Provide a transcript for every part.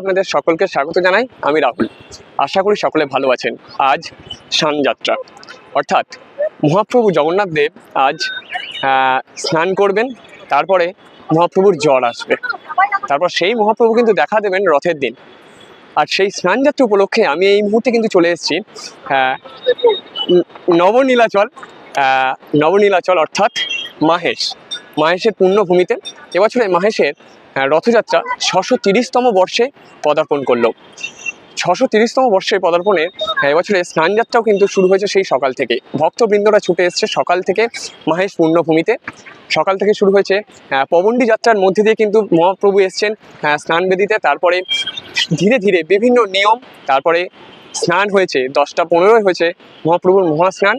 আপনাদের সকলকে স্বাগত জানাই। আমি রাহুল। আশা করি সকলে ভালো আছেন। আজ স্নানযাত্রা, অর্থাৎ মহাপ্রভু জগন্নাথ দেব আজ স্নান করবেন। তারপরে মহাপ্রভুর জ্বর আসবে, তারপর সেই মহাপ্রভু কিন্তু দেখা দেবেন রথের দিন। আর সেই স্নানযাত্রা উপলক্ষে আমি এই মুহূর্তে কিন্তু চলে এসেছি নবনীলাচল অর্থাৎ মাহেশের পুণ্যভূমিতে। এবছরে মাহেশের রথযাত্রা 630তম বর্ষে পদার্পণ করলো। 630তম বর্ষে পদার্পণে এবছরে স্নানযাত্রাও কিন্তু শুরু হয়েছে সেই সকাল থেকে। ভক্তবৃন্দরা ছুটে এসছে সকাল থেকে মাহেশ পুণ্যভূমিতে। সকাল থেকে শুরু হয়েছে পবন্ডী যাত্রার মধ্যে দিয়ে কিন্তু মহাপ্রভু এসছেন স্নানবেদিতে। তারপরে ধীরে ধীরে বিভিন্ন নিয়ম, তারপরে স্নান হয়েছে 10টা 15 হয়েছে মহাপ্রভুর মহাস্নান,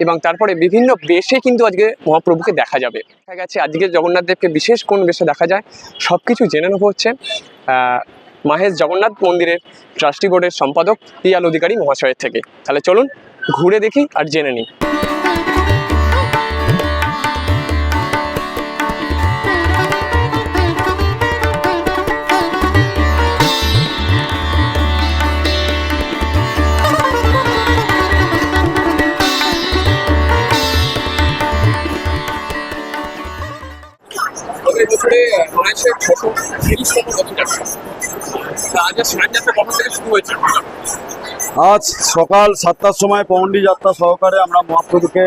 এবং তারপরে বিভিন্ন বেশে কিন্তু আজকে মহাপ্রভুকে দেখা যাবে। দেখা গেছে আজকে জগন্নাথ দেবকে বিশেষ কোন বেশে দেখা যায় সব কিছু জেনে নেবো হচ্ছে মাহেশ জগন্নাথ মন্দিরের ট্রাস্টি বোর্ডের সম্পাদক পিয়াল অধিকারী মহাশয়ের থেকে। তাহলে চলুন ঘুরে দেখি আর জেনে নিই। বছরে মাহেশের 630তম রথযাত্রা। আজ স্নানযাত্রা কখন থেকে শুরু হয়েছে? আজ সকাল 7টার সময় পবন্ডী যাত্রা সহকারে আমরা মহাপ্রভুকে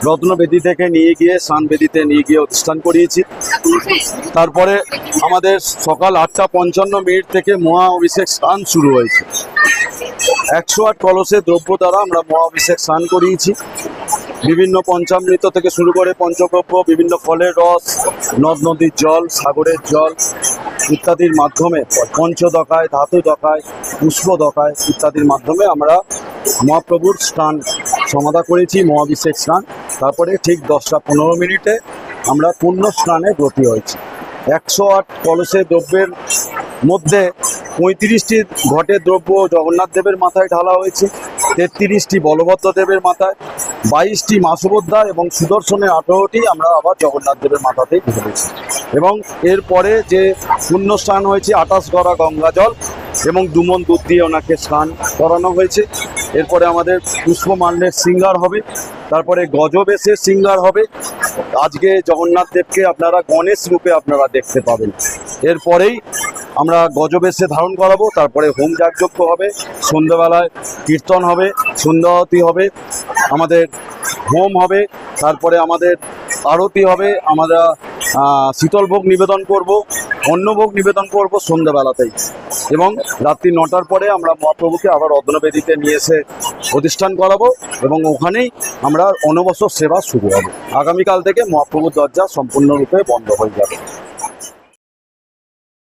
রত্নবেদী থেকে নিয়ে গিয়ে স্নানবেদিতে নিয়ে গিয়ে অধিষ্ঠান করিয়েছি। তারপরে আমাদের সকাল 8:55 থেকে মহা অভিষেক স্নান শুরু হয়েছে। 108 কলসের দ্রব্য দ্বারা আমরা মহা অভিষেক স্নান করিয়েছি। বিভিন্ন পঞ্চামৃত থেকে শুরু করে পঞ্চগব্য, বিভিন্ন ফলের রস, নদ নদীর জল, সাগরের জল ইত্যাদির মাধ্যমে, পঞ্চদকায়, ধাতু দকায়, পুষ্প দকায় ইত্যাদির মাধ্যমে আমরা মহাপ্রভুর স্নান সমাধা করেছি, মহাভিষেক স্নান। তারপরে ঠিক 10:15 আমরা পূর্ণ স্নানে ব্রতী হয়েছি। 108 কলসের দ্রব্যের মধ্যে 35টি ঘটের দ্রব্য জগন্নাথ দেবের মাথায় ঢালা হয়েছে, 33টি বলভদ্র দেবের মাথায়, 22টি মা সুভদ্রা এবং সুদর্শনের 18টি আমরা আবার জগন্নাথ দেবের মাথাতেই ঢেলেছি। এবং এরপরে যে পুণ্য স্নান হয়েছে 28 গড়া গঙ্গা জল এবং দুমন দুধ দিয়ে ওনাকে স্নান করানো হয়েছে। এরপরে আমাদের পুষ্পমাল্যের শৃঙ্গার হবে, তারপরে গজবেশের শৃঙ্গার হবে। আজকে জগন্নাথ দেবকে আপনারা গণেশ রূপে আপনারা দেখতে পাবেন। এরপরেই আমরা গজবেশে ধারণ করাবো। তারপরে হোম যাগযজ্ঞ হবে, সন্ধ্যাবেলায় কীর্তন হবে, সন্ধ্যাআরতি হবে, আমাদের হোম হবে, তারপরে আমাদের আরতি হবে। আমরা শীতল ভোগ নিবেদন করব, অন্নভোগ নিবেদন করব সন্ধ্যাবেলাতেই। এবং রাত্রি 9টার পরে আমরা মহাপ্রভুকে আবার রত্নবেদিতে নিয়ে এসে প্রতিষ্ঠান করাবো এবং ওখানেই আমরা অনবসর সেবা শুরু হবে। আগামীকাল থেকে মহাপ্রভুর দরজা সম্পূর্ণরূপে বন্ধ হয়ে যাবে।